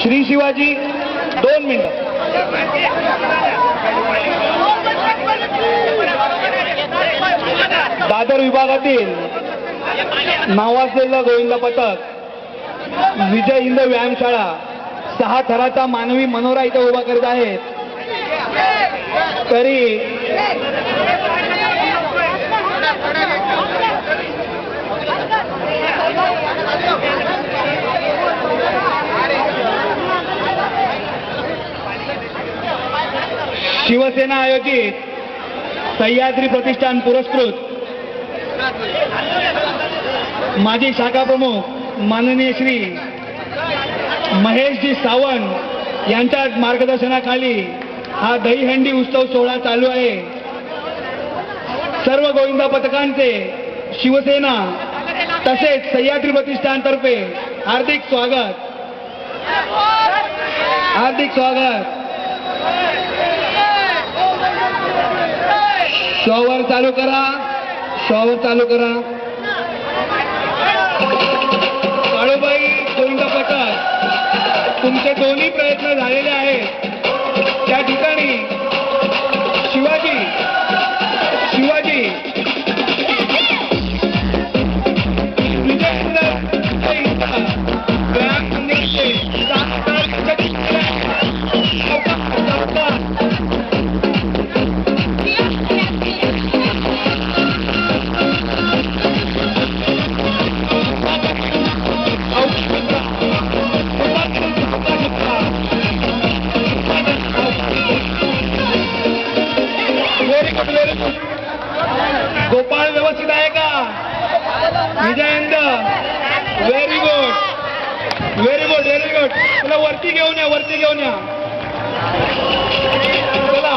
श्री शिवाजी 2 मिनिटं. दादर विभागातील नावाजलेलं गोविंद पथक विजय हिंद व्यायामशाळा 6 थराचा मानवी मनोरा इथे उभा करत आहेत. तरी शिवसेना आयोजित सह्याद्री प्रतिष्ठान पुरस्कृत माजी शाखा प्रमुख माननीय श्री महेशजी सावंत यांच्या मार्गदर्शनाखाली हा दहीहंडी उत्सव सोहळा चालू आहे. सर्व गोविंदा पथकांचे शिवसेना तसेच सह्याद्री प्रतिष्ठानतर्फे हार्दिक स्वागत. हार्दिक स्वागत. शॉवर चालू करा. शॉवर चालू करा. काळूबाई गोविंदा पथक तुमचे दोन्ही प्रयत्न झालेले आहेत. त्या ठिकाणी शिवाजी गोपाळ व्यवस्थित आहे का? Vijayendra very good very good very good. तुला वरती घेऊन या. चला